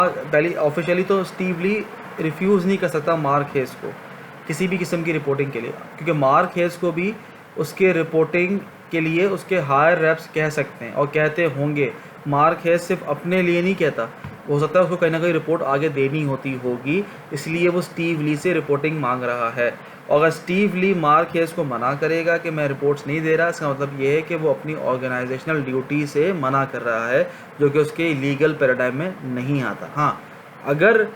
पहले ऑफिशियली तो स्टीव ली रिफ्यूज़ नहीं कर सकता मार्क हेस को किसी भी किस्म की रिपोर्टिंग के लिए, क्योंकि मार्क हेस को भी उसके रिपोर्टिंग के लिए उसके हायर रेप्स कह सकते हैं और कहते होंगे। मार्क हेस सिर्फ अपने लिए नहीं कहता, हो सकता है उसको कहीं ना कहीं रिपोर्ट आगे देनी होती होगी, इसलिए वो स्टीव ली से रिपोर्टिंग मांग रहा है। और अगर स्टीव ली मार्क हेस को मना करेगा कि मैं रिपोर्ट्स नहीं दे रहा, इसका मतलब ये है कि वो अपनी ऑर्गेनाइजेशनल ड्यूटी से मना कर रहा है, जो कि उसके लीगल पैराडाइम में नहीं आता। हाँ, अगर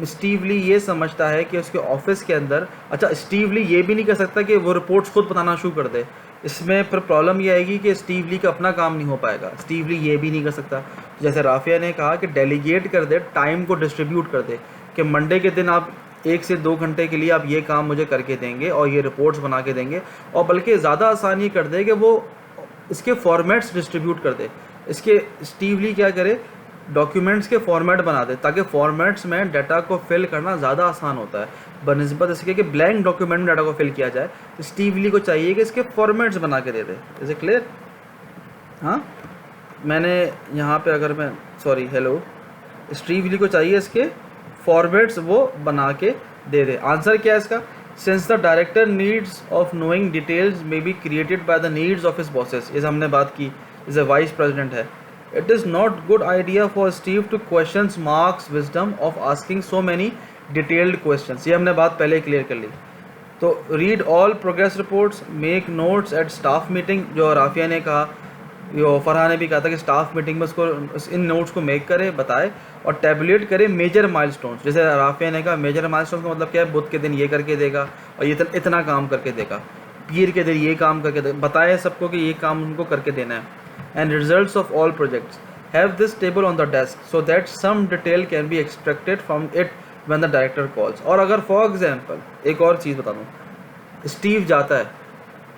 स्टीव ली ये समझता है कि उसके ऑफिस के अंदर, अच्छा स्टीव ली ये भी नहीं कर सकता कि वो रिपोर्ट्स खुद बताना शुरू कर दे, इसमें फिर प्रॉब्लम ये आएगी कि स्टीव ली का अपना काम नहीं हो पाएगा। स्टीव ली ये भी नहीं कर सकता, जैसे राफिया ने कहा कि डेलीगेट कर दे, टाइम को डिस्ट्रीब्यूट कर दे कि मंडे के दिन आप 1 से 2 घंटे के लिए आप ये काम मुझे करके देंगे और ये रिपोर्ट्स बना के देंगे, और बल्कि ज़्यादा आसान ये कर दे कि वो इसके फॉर्मेट्स डिस्ट्रीब्यूट कर दे। इसके स्टीव ली क्या करे, डॉक्यूमेंट्स के फॉर्मेट बना दे, ताकि फॉर्मेट्स में डाटा को फिल करना ज़्यादा आसान होता है बनस्बत इसके कि ब्लैंक डॉक्यूमेंट में डाटा को फिल किया जाए। तो स्टीव ली को चाहिए कि इसके फॉर्मेट्स बना के दे दे। Is it clear? हाँ, मैंने यहाँ पे अगर मैं हेलो, स्टीव ली को चाहिए इसके फॉर्मेट्स वो बना के दे दे। आंसर क्या है इसका? Since the director needs of knowing details may be created by the needs of his bosses, इस हमने बात की, इज अ वाइस प्रेसिडेंट है। It is not good idea for Steve to question Mark's wisdom of asking so many detailed questions. ये हमने बात पहले clear कर ली। तो read all progress reports, make notes at staff meeting, जो राफिया ने कहा, यो फरहा ने भी कहा था कि स्टाफ मीटिंग में उसको इन नोट्स को मेक करे, बताए और टैबुलेट करे मेजर माइलस्टोन्स। जैसे राफिया ने कहा मेजर माइलस्टोन्स का मतलब क्या है, बुध के दिन ये करके देगा और ये इतना काम करके देगा, पीर के दिन ये काम करके देगा, बताए सबको कि ये काम उनको करके देना है। And results of all projects. Have this table on the desk so that some detail can be extracted from it when the director calls. और अगर for example एक और चीज़ बता दूँ, स्टीव जाता है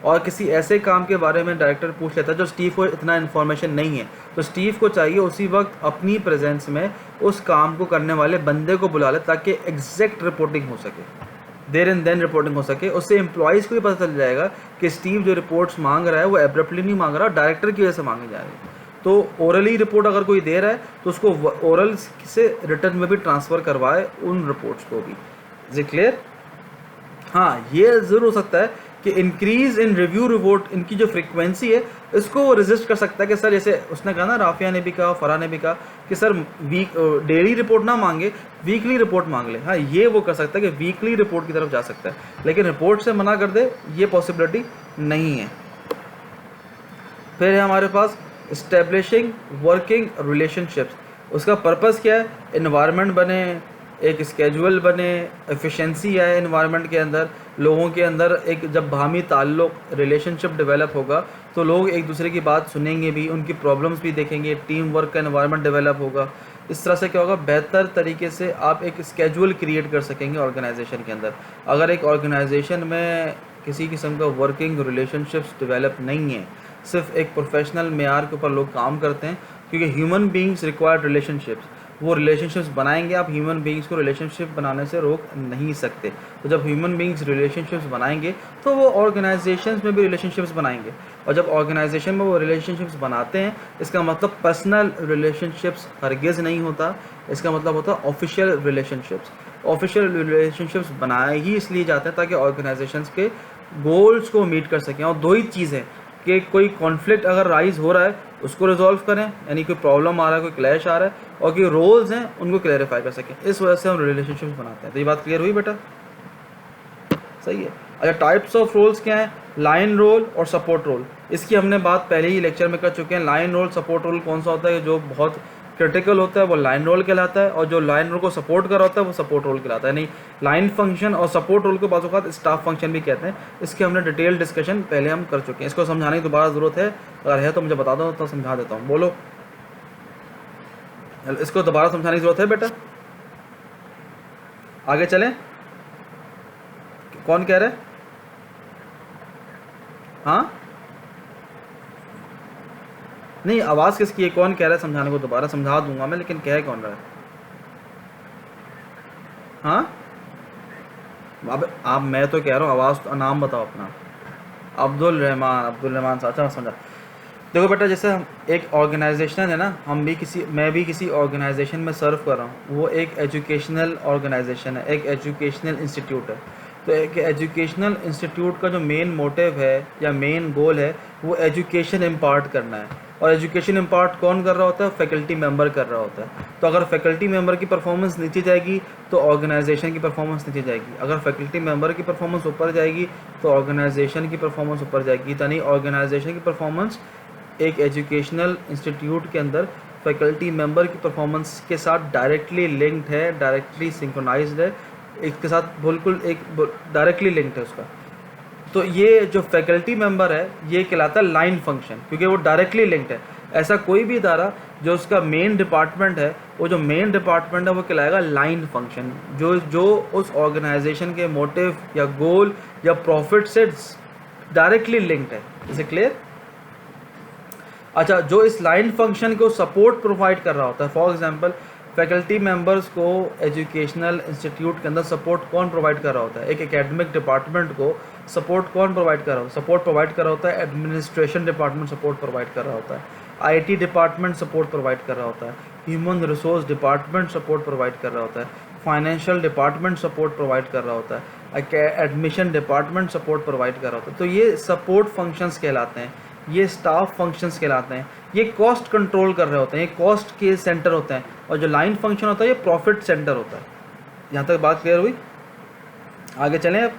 और किसी ऐसे काम के बारे में डायरेक्टर पूछ लेता है जो स्टीव को इतना इन्फॉर्मेशन नहीं है, तो स्टीव को चाहिए उसी वक्त अपनी प्रेजेंस में उस काम को करने वाले बंदे को बुला ले, ताकि एग्जैक्ट रिपोर्टिंग हो सके, देर एंड देन रिपोर्टिंग हो सके। उससे एम्प्लॉयज़ को भी पता चल जाएगा कि स्टीव जो रिपोर्ट्स मांग रहा है वो एब्रप्टली नहीं मांग रहा, डायरेक्टर की वजह से मांगी जा रही है। तो ओरली रिपोर्ट अगर कोई दे रहा है तो उसको ओरल से रिटर्न में भी ट्रांसफ़र करवाए उन रिपोर्ट्स को भी। Is it clear? हाँ, ये ज़रूर हो सकता है कि इंक्रीज इन रिव्यू रिपोर्ट, इनकी जो फ्रीक्वेंसी है इसको वो रजिस्ट कर सकता है कि सर, जैसे उसने कहा ना, राफिया ने भी कहा, फरहा ने भी कहा कि सर डेली रिपोर्ट ना मांगे, वीकली रिपोर्ट मांग ले। हाँ, ये वो कर सकता है कि वीकली रिपोर्ट की तरफ जा सकता है, लेकिन रिपोर्ट से मना कर दे ये पॉसिबिलिटी नहीं है। फिर है हमारे पास इस्टेब्लिशिंग वर्किंग रिलेशनशिप्स। उसका पर्पस क्या है? इन्वायरमेंट बने, एक स्केजुअल बने, एफिशिएंसी आए इन्वायरमेंट के अंदर, लोगों के अंदर एक जब बाहमी ताल्लुक रिलेशनशिप डेवलप होगा तो लोग एक दूसरे की बात सुनेंगे भी, उनकी प्रॉब्लम्स भी देखेंगे, टीम वर्क का इन्वायरमेंट डेवलप होगा। इस तरह से क्या होगा, बेहतर तरीके से आप एक स्केजुअल क्रिएट कर सकेंगे ऑर्गेनाइजेशन के अंदर। अगर एक ऑर्गेनाइजेशन में किसी किस्म का वर्किंग रिलेशनशिप्स डेवलप नहीं है, सिर्फ एक प्रोफेशनल मेयार के ऊपर लोग काम करते हैं, क्योंकि ह्यूमन बींग्स रिक्वायर्ड रिलेशनशिप्स, वो रिलेशनशिप्स बनाएंगे। आप ह्यूमन बींग्स को रिलेशनशिप बनाने से रोक नहीं सकते। तो जब ह्यूमन बींग्स रिलेशनशिप्स बनाएंगे तो वो ऑर्गेनाइजेशंस में भी रिलेशनशिप्स बनाएंगे, और जब ऑर्गेनाइजेशन में वो रिलेशनशिप्स बनाते हैं, इसका मतलब पर्सनल रिलेशनशिप्स हरगिज़ नहीं होता, इसका मतलब होता है ऑफिशियल रिलेशनशिप्स। ऑफिशियल रिलेशनशिप्स बनाए ही इसलिए जाते हैं ताकि ऑर्गेनाइजेशंस के गोल्स को मीट कर सकें। और दो ही चीज़ें कि कोई कॉन्फ्लिक्ट अगर राइज हो रहा है उसको रिजॉल्व करें, यानी कोई प्रॉब्लम आ रहा है, कोई क्लैश आ रहा है, और कोई रोल्स हैं उनको क्लैरिफाई कर सकें। इस वजह से हम रिलेशनशिप्स बनाते हैं। तो ये बात क्लियर हुई बेटा? सही है। अच्छा, टाइप्स ऑफ रोल्स क्या हैं? लाइन रोल और सपोर्ट रोल। इसकी हमने बात पहले ही लेक्चर में कर चुके हैं। लाइन रोल, सपोर्ट रोल कौन सा होता है, जो बहुत क्रिटिकल होता है वो लाइन रोल कहलाता है, और जो लाइन रोल को सपोर्ट कर रहा होता है वो सपोर्ट रोल कहलाता है। नहीं, लाइन फंक्शन और सपोर्ट रोल को बाज़ औक़ात स्टाफ फंक्शन भी कहते हैं। इसके हमने डिटेल डिस्कशन पहले हम कर चुके हैं। इसको समझाने की दोबारा ज़रूरत है? अगर है तो मुझे बता दो, तो समझा देता हूँ। बोलो, इसको दोबारा समझाने की ज़रूरत है बेटा? आगे चलें? कौन कह रहे? हाँ, नहीं, आवाज़ किसकी है? कौन कह रहा है समझाने को? दोबारा समझा दूंगा मैं, लेकिन कह कौन रहा है? हाँ, अब आप, मैं तो कह रहा हूँ, आवाज़, नाम बताओ अपना। अब्दुल रहमान साचा समझा। देखो बेटा, जैसे हम एक ऑर्गेनाइजेशन है ना, मैं भी किसी ऑर्गेनाइजेशन में सर्व कर रहा हूँ, वो एक एजुकेशनल ऑर्गेनाइजेशन है, एक एजुकेशनल इंस्टीट्यूट है। तो एक एजुकेशनल इंस्टीट्यूट का जो मेन मोटिव है या मेन गोल है वो एजुकेशन इम्पार्ट करना है। और एजुकेशन इम्पार्ट कौन कर रहा होता है? फैकल्टी मेंबर कर रहा होता है। तो अगर फैकल्टी मेंबर की परफॉर्मेंस नीचे जाएगी तो ऑर्गेनाइजेशन की परफॉर्मेंस नीचे जाएगी। अगर फैकल्टी मेंबर की परफॉर्मेंस ऊपर जाएगी तो ऑर्गेनाइजेशन की परफॉर्मेंस ऊपर जाएगी। यानी ऑर्गेनाइजेशन की परफॉर्मेंस एक एजुकेशनल इंस्टीट्यूट के अंदर फैकल्टी मेंबर की परफॉर्मेंस के साथ डायरेक्टली लिंक्ड है, डायरेक्टली सिंक्रोनाइज्ड है, इसके साथ बिल्कुल एक डायरेक्टली लिंक्ड है उसका। तो ये जो फैकल्टी मेंबर है ये कहलाता है लाइन फंक्शन, क्योंकि वो डायरेक्टली लिंक्ड है। ऐसा कोई भी इदारा जो उसका मेन डिपार्टमेंट है, वो जो मेन डिपार्टमेंट है वो कहलाएगा लाइन फंक्शन, जो उस ऑर्गेनाइजेशन के मोटिव या गोल या प्रॉफिट से डायरेक्टली लिंक्ड है। इसे क्लियर? अच्छा, जो इस लाइन फंक्शन को सपोर्ट प्रोवाइड कर रहा होता है, फॉर एग्जांपल फैकल्टी मेंबर्स को एजुकेशनल इंस्टीट्यूट के अंदर सपोर्ट कौन प्रोवाइड कर रहा होता है? एक एकेडमिक डिपार्टमेंट को सपोर्ट कौन प्रोवाइड कर रहा होता है? सपोर्ट प्रोवाइड कर रहा होता है एडमिनिस्ट्रेशन डिपार्टमेंट सपोर्ट प्रोवाइड कर रहा होता है, आईटी डिपार्टमेंट सपोर्ट प्रोवाइड कर रहा होता है, human resource department support provide कर रहा होता है, फाइनेंशियल डिपार्टमेंट सपोर्ट प्रोवाइड कर रहा होता है, एडमिशन डिपार्टमेंट सपोर्ट प्रोवाइड कर रहा होता है। तो ये सपोर्ट फंक्शंस कहलाते हैं, ये स्टाफ फंक्शंस कहलाते हैं, ये कॉस्ट कंट्रोल कर रहे होते हैं, ये कॉस्ट के सेंटर होते हैं। और जो लाइन फंक्शन होता है ये प्रॉफिट सेंटर होता है। यहाँ तक बात क्लियर हुई? आगे चलें अब।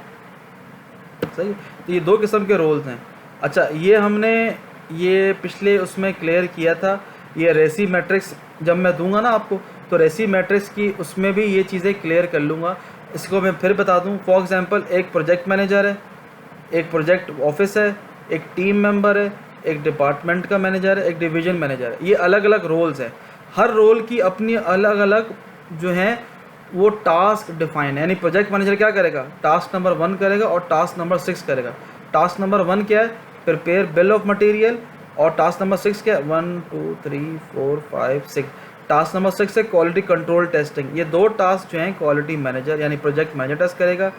सही, तो ये दो किस्म के रोल्स हैं। अच्छा, ये हमने ये पिछले उसमें क्लियर किया था। ये रेसी मैट्रिक्स जब मैं दूंगा ना आपको, तो रेसी मैट्रिक्स की उसमें भी ये चीज़ें क्लियर कर लूँगा। इसको मैं फिर बता दूँ। फॉर एग्जांपल, एक प्रोजेक्ट मैनेजर है, एक प्रोजेक्ट ऑफिस है, एक टीम मेंबर है, एक डिपार्टमेंट का मैनेजर है, एक डिवीजन मैनेजर है। ये अलग अलग रोल्स हैं। हर रोल की अपनी अलग अलग जो हैं वो टास्क डिफाइन है। यानी प्रोजेक्ट मैनेजर क्या करेगा? टास्क नंबर 1 करेगा और टास्क नंबर 6 करेगा। टास्क नंबर 1 क्या है? Prepare bill of material. और टास्क नंबर 6 क्या है? 1 2 3 4 5 6। टास्क नंबर 6 है क्वालिटी कंट्रोल टेस्टिंग। ये दो टास्क जो हैं क्वालिटी मैनेजर यानी प्रोजेक्ट मैनेजर टेस्ट करेगा।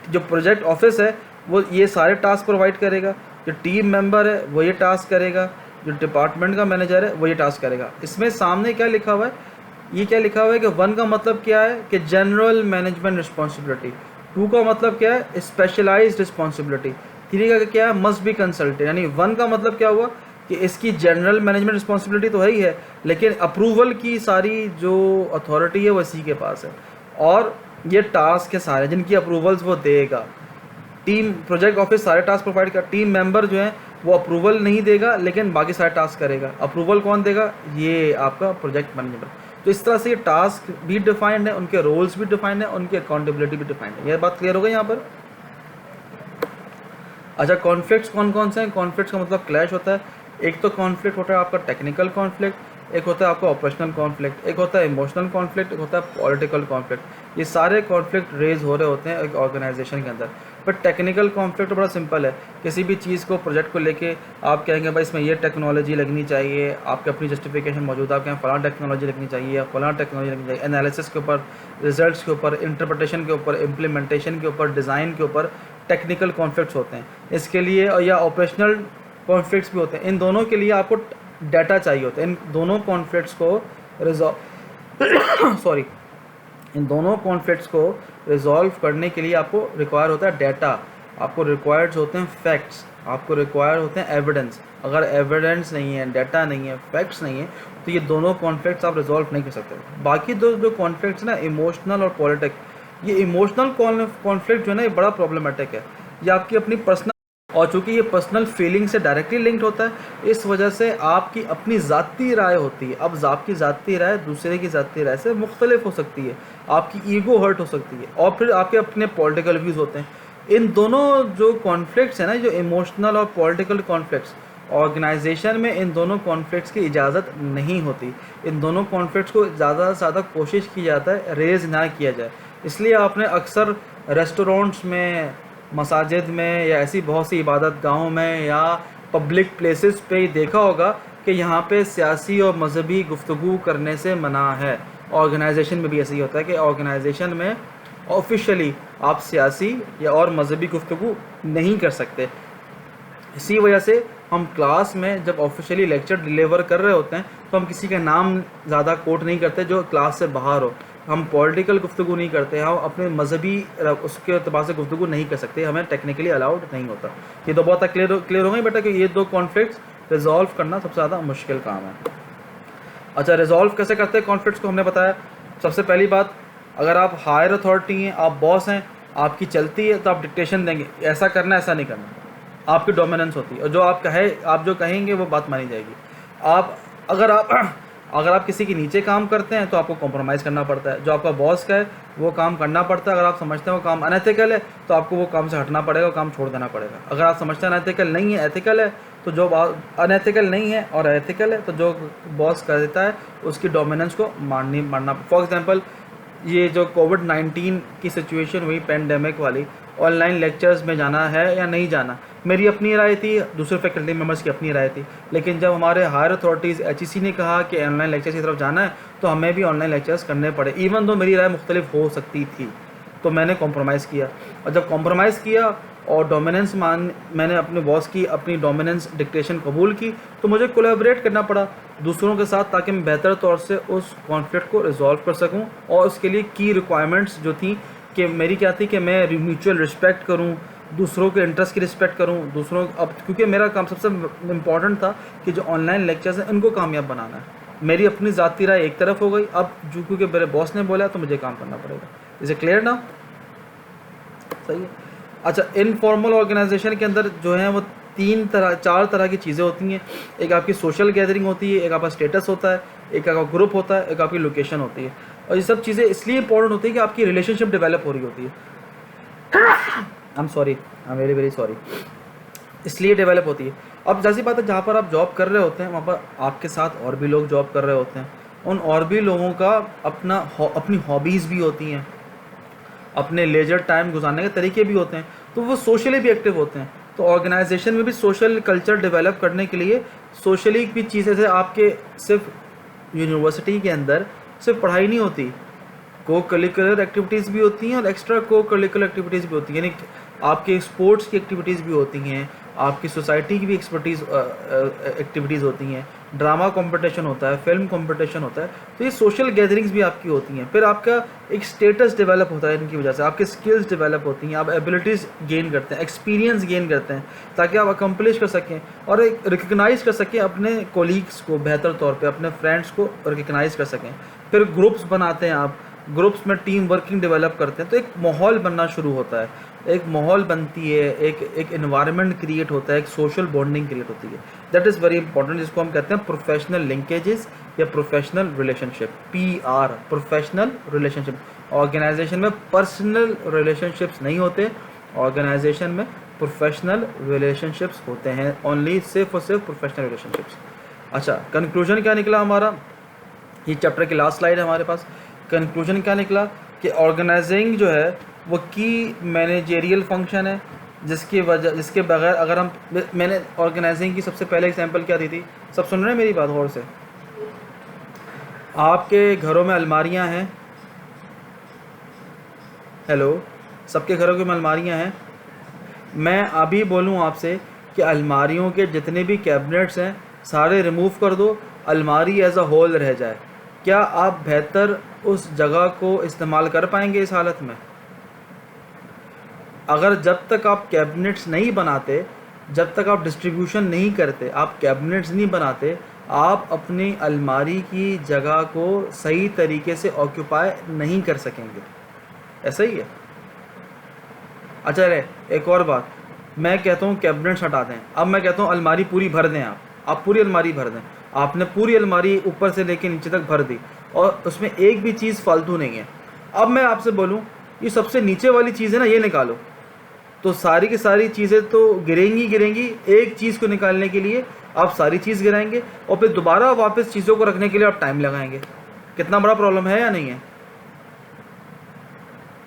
जो प्रोजेक्ट ऑफिस है वो ये सारे टास्क प्रोवाइड करेगा। जो टीम मेंबर है वो ये टास्क करेगा। जो डिपार्टमेंट का मैनेजर है वो ये टास्क करेगा। इसमें सामने क्या लिखा हुआ है? ये क्या लिखा हुआ है कि 1 का मतलब क्या है कि जनरल मैनेजमेंट रिस्पॉन्सिबिलिटी। 2 का मतलब क्या है? Specialised responsibility. 3 का क्या है? Must be consulted. यानी 1 का मतलब क्या हुआ कि इसकी जनरल मैनेजमेंट रिस्पॉन्सिबिलिटी तो है ही है, लेकिन अप्रूवल की सारी जो अथॉरिटी है वो इसी के पास है। और ये टास्क है सारे जिनकी अप्रूवल्स वो देगा। टीम प्रोजेक्ट ऑफिस सारे टास्क प्रोवाइड कर, टीम मेंबर जो है वो अप्रूवल नहीं देगा लेकिन बाकी सारे टास्क करेगा। अप्रूवल कौन देगा? ये आपका प्रोजेक्ट मैनेजर। तो इस तरह से ये टास्क भी डिफाइंड है, उनके रोल्स भी डिफाइंड है, उनकी अकाउंटेबिलिटी भी डिफाइंड है। यह बात क्लियर हो गई यहाँ पर? अच्छा, कॉन्फ्लिक्ट्स कौन कौन से हैं? कॉन्फ्लिक्ट्स का मतलब क्लैश होता है। एक तो कॉन्फ्लिक्ट होता है आपका टेक्निकल कॉन्फ्लिक्ट, एक होता है आपका ऑपरेशनल कॉन्फ्लिक्ट, एक होता है इमोशनल कॉन्फ्लिक्ट, एक होता है पॉलिटिकल कॉन्फ्लिक्ट। ये सारे कॉन्फ्लिक्ट रेज हो रहे होते हैं एक ऑर्गेनाइजेशन के अंदर। बट टेक्निकल कॉन्फ्लिक्ट बड़ा सिंपल है। किसी भी चीज़ को प्रोजेक्ट को लेके आप कहेंगे भाई इसमें ये टेक्नोलॉजी लगनी चाहिए, आपकी अपनी जस्टिफिकेशन मौजूद है, आप कहें फलां टेक्नोलॉजी लगनी चाहिए या फलां टेक्नोलॉजी लगनी चाहिए। एनालिसिस के ऊपर, रिजल्ट्स के ऊपर, इंटरप्रिटेशन के ऊपर, इम्प्लीमेंटेशन के ऊपर, डिज़ाइन के ऊपर टेक्निकल कॉन्फ्लिक्ट्स होते हैं। इसके लिए या ऑपरेशनल कॉन्फ्लिक्ट्स भी होते हैं। इन दोनों के लिए आपको डाटा चाहिए होता है। इन दोनों कॉन्फ्लिक्ट्स को इन दोनों कॉन्फ्लिक्ट्स को रिजॉल्व करने के लिए आपको रिक्वायर होता है डाटा, आपको रिक्वायर्ड होते हैं फैक्ट्स, आपको रिक्वायर होते हैं एविडेंस। अगर एविडेंस नहीं है, डाटा नहीं है, फैक्ट्स नहीं है, तो ये दोनों कॉन्फ्लिक्ट्स आप रिजॉल्व नहीं कर सकते। बाकी दो जो कॉन्फ्लिक्ट्स ना, इमोशनल और पॉलिटिक, ये इमोशनल कॉन्फ्लिक्ट जो है ना ये बड़ा प्रॉब्लमेटिक है। ये आपकी अपनी पर्सनल, और चूँकि ये पर्सनल फीलिंग से डायरेक्टली लिंक्ड होता है, इस वजह से आपकी अपनी ज़ाती राय होती है। अब आपकी ज़ाती राय दूसरे की ज़ाती राय से मुख्तलिफ हो सकती है, आपकी ईगो हर्ट हो सकती है, और फिर आपके अपने पॉलिटिकल व्यूज़ होते हैं। इन दोनों जो कॉन्फ्लिक्ट्स हैं ना, जो इमोशनल और पॉलिटिकल कॉन्फ्लिक्ट्स, ऑर्गेनाइजेशन में इन दोनों कॉन्फ्लिक्ट्स की इजाज़त नहीं होती। इन दोनों कॉन्फ्लिक्ट्स को ज़्यादा से ज़्यादा कोशिश की जाता है रेज़ ना किया जाए। इसलिए आपने अक्सर रेस्टोरेंट्स में, मसाजिद में या ऐसी बहुत सी इबादत गाहों में या पब्लिक प्लेसेस पे ही देखा होगा कि यहाँ पे सियासी और मजहबी गुफ्तगू करने से मना है। ऑर्गेनाइजेशन में भी ऐसे ही होता है कि ऑर्गेनाइजेशन में ऑफिशियली आप सियासी या और मजहबी गुफ्तगू नहीं कर सकते। इसी वजह से हम क्लास में जब ऑफिशियली लेक्चर डिलीवर कर रहे होते हैं तो हम किसी का नाम ज़्यादा कोट नहीं करते जो क्लास से बाहर हो। हम पॉलिटिकल गुफ्तगू नहीं करते, हम अपने मजहबी उसके अतबार से गुफ्तगू नहीं कर सकते, हमें टेक्निकली अलाउड नहीं होता। ये तो बहुत क्लियर हो गई बेटा कि ये दो कॉन्फ्लिक्ट्स रिजॉल्व करना सबसे ज़्यादा मुश्किल काम है। अच्छा, रिजॉल्व कैसे करते हैं कॉन्फ्लिक्ट्स को हमने बताया। सबसे पहली बात, अगर आप हायर अथॉरिटी हैं, आप बॉस हैं, आपकी चलती है तो आप डिक्टेशन देंगे, ऐसा करना ऐसा नहीं करना, आपकी डोमिनेंस होती है और जो आप जो कहेंगे वो बात मानी जाएगी। अगर आप किसी के नीचे काम करते हैं तो आपको कॉम्प्रोमाइज़ करना पड़ता है, जो आपका बॉस का है वो काम करना पड़ता है। अगर आप समझते हैं वो काम अनएथिकल है तो आपको वो काम से हटना पड़ेगा, वो काम छोड़ देना पड़ेगा। अगर आप समझते हैं अनएथिकल नहीं है, एथिकल है, तो जो अनएथिकल नहीं है और एथिकल है तो जो बॉस कर देता है उसकी डोमिनेंस को मानना। फॉर एग्जांपल, ये जो कोविड-19 की सिचुएशन हुई पेंडेमिक वाली, ऑनलाइन लेक्चर्स में जाना है या नहीं जाना, मेरी अपनी राय थी, दूसरे फैकल्टी मेम्बर्स की अपनी राय थी। लेकिन जब हमारे हायर अथॉरिटीज़ HEC ने कहा कि ऑनलाइन लेक्चर्स की तरफ जाना है तो हमें भी ऑनलाइन लेक्चर्स करने पड़े, इवन तो मेरी राय मुख्तलिफ हो सकती थी। तो मैंने कॉम्प्रोमाइज़ किया, और जब कॉम्प्रोमाइज़ किया और डोमिनेंस मैंने अपने बॉस की अपनी डोमिनेंस डिक्टेशन कबूल की, तो मुझे कोलैबोरेट करना पड़ा दूसरों के साथ ताकि मैं बेहतर तौर से उस कॉन्फ्लिक्ट को रिजॉल्व कर सकूं। और उसके लिए की रिक्वायरमेंट्स जो थी कि मेरी क्या थी कि मैं म्यूचुअल रिस्पेक्ट करूं, दूसरों के इंटरेस्ट की रिस्पेक्ट करूं, क्योंकि मेरा काम सबसे इम्पॉर्टेंट था कि जो ऑनलाइन लेक्चर्स हैं उनको कामयाब बनाना है। मेरी अपनी ज़ाती राय एक तरफ हो गई, अब जो क्योंकि मेरे बॉस ने बोला तो मुझे काम करना पड़ेगा। इसे क्लियर ना? सही है। अच्छा, इनफॉर्मल ऑर्गेनाइजेशन के अंदर जो है वो चार तरह की चीज़ें होती हैं। एक आपकी सोशल गैदरिंग होती है, एक आपका स्टेटस होता है, एक आपका ग्रुप होता है, एक आपकी लोकेशन होती है। और ये सब चीज़ें इसलिए इंपॉर्टेंट होती है कि आपकी रिलेशनशिप डेवलप हो रही होती है। I am very very sorry. इसलिए डेवलप होती है। अब जैसी बात है, जहाँ पर आप जॉब कर रहे होते हैं वहाँ पर आपके साथ और भी लोग जॉब कर रहे होते हैं। उन और भी लोगों का अपनी हॉबीज़ भी होती हैं, अपने लेजर टाइम गुजारने के तरीके भी होते हैं, तो वो सोशली भी एक्टिव होते हैं। तो ऑर्गेनाइजेशन में भी सोशल कल्चर डेवलप करने के लिए सोशली भी चीज़ें से आपके सिर्फ यूनिवर्सिटी के अंदर सिर्फ पढ़ाई नहीं होती, को करिकुलर एक्टिविटीज़ भी होती हैं और एक्स्ट्रा को करिकुलर एक्टिविटीज़ भी होती हैं, यानी आपके स्पोर्ट्स की एक्टिविटीज़ भी होती हैं, आपकी सोसाइटी की भी एक्टिविटीज़ होती हैं, ड्रामा कंपटीशन होता है, फिल्म कंपटीशन होता है। तो ये सोशल गैदरिंग्स भी आपकी होती हैं। फिर आपका एक स्टेटस डेवलप होता है इनकी वजह से, आपकी स्किल्स डेवलप होती हैं, आप एबिलिटीज़ गेन करते हैं, एक्सपीरियंस गेन करते हैं, ताकि आप अकम्पलिश कर सकें और एक रिकग्नाइज़ कर सकें अपने कोलीग्स को बेहतर तौर पर, अपने फ्रेंड्स को रिकग्नाइज़ कर सकें। फिर ग्रुप्स बनाते हैं आप, ग्रुप्स में टीम वर्किंग डेवलप करते हैं, तो एक माहौल बनना शुरू होता है, एक माहौल बनती है, एक एनवायरनमेंट क्रिएट होता है, एक सोशल बॉन्डिंग क्रिएट होती है। दैट इज़ वेरी इंपॉर्टेंट, जिसको हम कहते हैं प्रोफेशनल लिंकेजेस या professional relationship, PR, professional relationship. Organisation में पर्सनल रिलेशनशिप्स नहीं होते, ऑर्गेनाइजेशन में प्रोफेशनल रिलेशनशिप्स होते हैं, ओनली सिर्फ और सिर्फ प्रोफेशनल रिलेशनशिप्स। अच्छा, कंक्लूजन क्या निकला हमारा? ये चैप्टर की लास्ट स्लाइड है हमारे पास। कंक्लूजन क्या निकला कि ऑर्गेनाइजिंग जो है वो की मैनेजेरियल फंक्शन है, जिसके बगैर अगर मैंने ऑर्गेनाइजिंग की सबसे पहले एग्जांपल क्या दी थी? सब सुन रहे हैं मेरी बात गौर से? आपके घरों में अलमारियां हैं, हेलो, सबके घरों में अलमारियां हैं। मैं अभी बोलूं आपसे कि अलमारियों के जितने भी कैबिनेट्स हैं सारे रिमूव कर दो, अलमारी एज अ होल रह जाए, क्या आप बेहतर उस जगह को इस्तेमाल कर पाएंगे इस हालत में? अगर जब तक आप कैबिनेट्स नहीं बनाते, जब तक आप डिस्ट्रीब्यूशन नहीं करते, आप कैबिनेट्स नहीं बनाते, आप अपनी अलमारी की जगह को सही तरीके से ऑक्यूपाई नहीं कर सकेंगे। ऐसा ही है। अच्छा रे, एक और बात, मैं कहता हूँ कैबिनेट्स हटा दें, अब मैं कहता हूँ अलमारी पूरी भर दें। आप पूरी अलमारी भर दें। आपने पूरी अलमारी ऊपर से लेकर नीचे तक भर दी और उसमें एक भी चीज़ फालतू नहीं है। अब मैं आपसे बोलूँ ये सबसे नीचे वाली चीज़ है ना, ये निकालो, तो सारी की सारी चीज़ें तो गिरेंगी। एक चीज़ को निकालने के लिए आप सारी चीज़ गिराएंगे और फिर दोबारा वापस चीज़ों को रखने के लिए आप टाइम लगाएंगे। कितना बड़ा प्रॉब्लम है या नहीं है?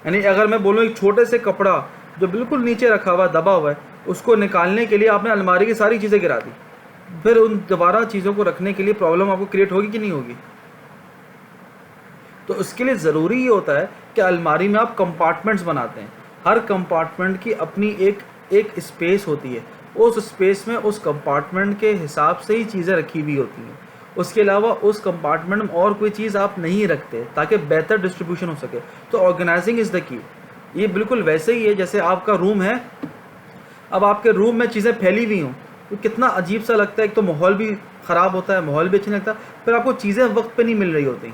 यानी अगर मैं बोलूँ एक छोटे से कपड़ा जो बिल्कुल नीचे रखा हुआ दबा हुआ है, उसको निकालने के लिए आपने अलमारी की सारी चीज़ें गिरा दी, फिर उन दोबारा चीज़ों को रखने के लिए प्रॉब्लम आपको क्रिएट होगी कि नहीं होगी? तो उसके लिए ज़रूरी ये होता है कि अलमारी में आप कंपार्टमेंट्स बनाते हैं। हर कंपार्टमेंट की अपनी एक स्पेस होती है। उस स्पेस में उस कंपार्टमेंट के हिसाब से ही चीज़ें रखी हुई होती हैं। उसके अलावा उस कंपार्टमेंट में और कोई चीज़ आप नहीं रखते ताकि बेहतर डिस्ट्रीब्यूशन हो सके। तो ऑर्गेनाइजिंग इज़ द की। ये बिल्कुल वैसे ही है जैसे आपका रूम है, अब आपके रूम में चीज़ें फैली हुई हों तो कितना अजीब सा लगता है। एक तो माहौल भी ख़राब होता है, माहौल भी अच्छा नहीं लगता, फिर आपको चीज़ें वक्त पे नहीं मिल रही होती।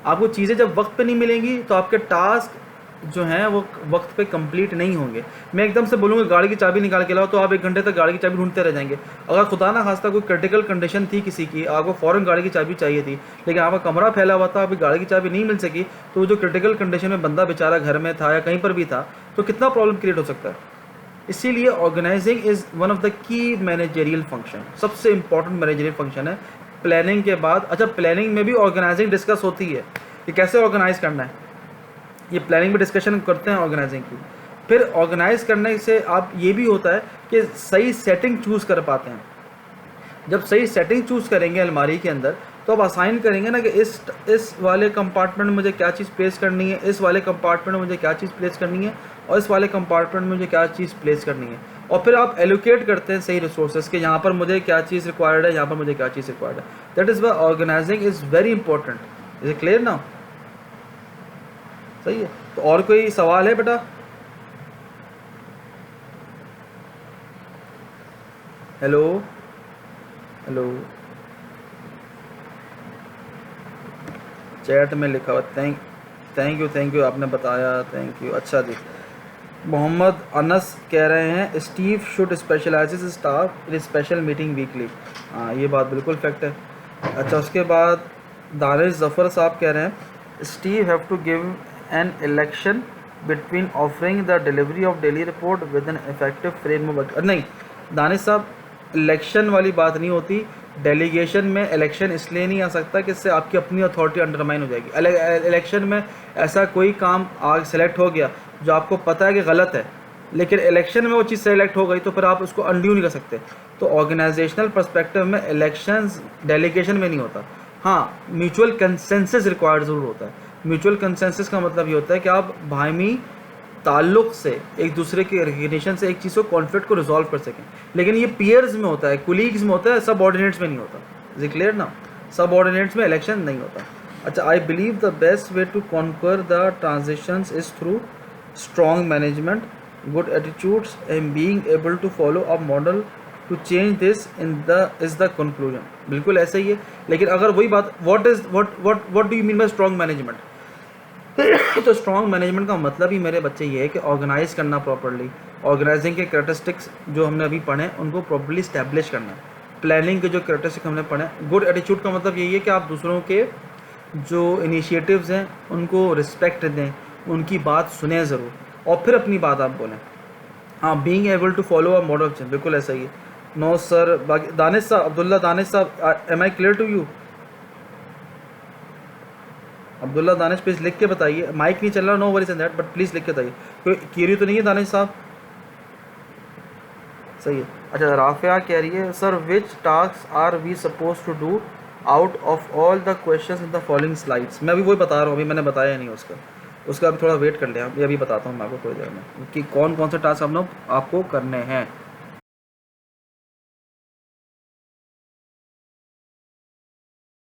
आपको चीज़ें जब वक्त पे नहीं मिलेंगी तो आपके टास्क जो हैं वो वक्त पे कंप्लीट नहीं होंगे। मैं एकदम से बोलूँगा गाड़ी की चाबी निकाल के लाओ तो आप 1 घंटे तक गाड़ी की चाबी ढूंढते रह जाएंगे। अगर खुदा ना खास्ता कोई क्रिटिकल कंडीशन थी किसी की, आपको फ़ौरन गाड़ी की चाबी चाहिए थी, लेकिन आपका कमरा फैला हुआ था, आपकी गाड़ी की चाबी नहीं मिल सकी, तो जो क्रिटिकल कंडीशन में बंदा बेचारा घर में था या कहीं पर भी था, तो कितना प्रॉब्लम क्रिएट हो सकता है। इसीलिए organising is one of the key managerial function, सबसे इंपॉर्टेंट मैनेजरियल फंक्शन है प्लानिंग के बाद। अच्छा, प्लानिंग में भी ऑर्गेनाइजिंग डिस्कस होती है कि कैसे ऑर्गेनाइज करना है, ये प्लानिंग में डिस्कशन करते हैं ऑर्गेनाइजिंग की। फिर ऑर्गेनाइज करने से आप ये भी होता है कि सही सेटिंग चूज़ कर पाते हैं। जब सही सेटिंग चूज़ करेंगे अलमारी के अंदर तो आप असाइन करेंगे ना कि इस वाले कंपार्टमेंट में मुझे क्या चीज़ प्लेस करनी है, इस वाले कंपार्टमेंट में मुझे क्या चीज़ प्लेस करनी है, और इस वाले कंपार्टमेंट में मुझे क्या चीज़ प्लेस करनी है। और फिर आप एलोकेट करते हैं सही रिसोर्सेज के, यहाँ पर मुझे क्या चीज़ रिक्वायर्ड है, यहाँ पर मुझे क्या चीज़ रिक्वायर्ड है। That is why organising is very important. Is it clear now? सही है। तो और कोई सवाल है बेटा? हेलो हेलो, चैट में लिखा हुआ थैंक यू आपने बताया, थैंक यू। अच्छा जी, मोहम्मद अनस कह रहे हैं Steve should specialise staff in special meeting weekly. हाँ, ये बात बिल्कुल फैक्ट है। अच्छा, उसके बाद दानिश जफ़र साहब कह रहे हैं Steve have to give an election between offering the delivery of daily report with an effective framework. नहीं दानिश साहब, इलेक्शन वाली बात नहीं होती। डेलीगेशन में इलेक्शन इसलिए नहीं आ सकता कि इससे आपकी अपनी अथॉरिटी अंडरमाइन हो जाएगी। इलेक्शन में ऐसा कोई काम आग सेलेक्ट हो गया जो आपको पता है कि गलत है, लेकिन इलेक्शन में वो चीज़ सेलेक्ट हो गई तो फिर आप उसको अनड्यू नहीं कर सकते। तो ऑर्गेनाइजेशनल पर्सपेक्टिव में इलेक्शंस डेलीगेशन में नहीं होता। हाँ, म्यूचुअल कंसेंसस रिक्वायर्ड ज़रूर होता है। म्यूचुअल कंसेंसस का मतलब ये होता है कि आप बाहमी ताल्लुक़ से एक दूसरे के रिकग्निशन से एक चीज़ को कॉन्फ्लिक्ट को रिजॉल्व कर सकें, लेकिन ये पीयर्स में होता है, कुलीग्स में होता है, सब ऑर्डिनेट्स में नहीं होता। इज इट क्लियर ना? सब ऑर्डिनेट्स में इलेक्शन नहीं होता। अच्छा, I believe the best way to conquer the transitions is through strong management, good attitudes and being able to follow a model to change this is the conclusion. बिल्कुल ऐसा ही है, लेकिन अगर वही बात what do you mean by strong management? तो strong management का मतलब ही मेरे बच्चे ये है कि ऑर्गेनाइज करना प्रॉपर्ली, ऑर्गेनाइजिंग के कैरेक्टरिस्टिक्स जो हमने अभी पढ़े उनको प्रॉपर्ली स्टैब्लिश करना। प्लानिंग के जो कैरेक्टरिस्टिक्स हमने पढ़े, गुड एटीट्यूड का मतलब यही है कि आप दूसरों के जो इनिशिएटिव्स हैं उनको रिस्पेक्ट दें, उनकी बात सुने ज़रूर और फिर अपनी बात आप बोलें। हाँ, being able to follow a model change, बिल्कुल ऐसा ही है। नो सर, दानिश साहब, अब्दुल्ला दानिश साहब, am I clear to you? Abdullah Danish please लिख के बताइए। माइक नहीं चल रहा, no worries in that, but please लिख के बताइए। कोई क्वेरी तो नहीं है दानिश साहब? सही है। अच्छा, राफिया कह रही है sir which task are we suppose to do out of all the questions in the following slides. मैं अभी वही बता रहा हूँ, अभी मैंने बताया नहीं उसका अभी थोड़ा वेट कर लिया, अभी बताता हूँ मैं आपको थोड़ी देर में कि कौन कौन से टास्क हम लोग आपको करने हैं।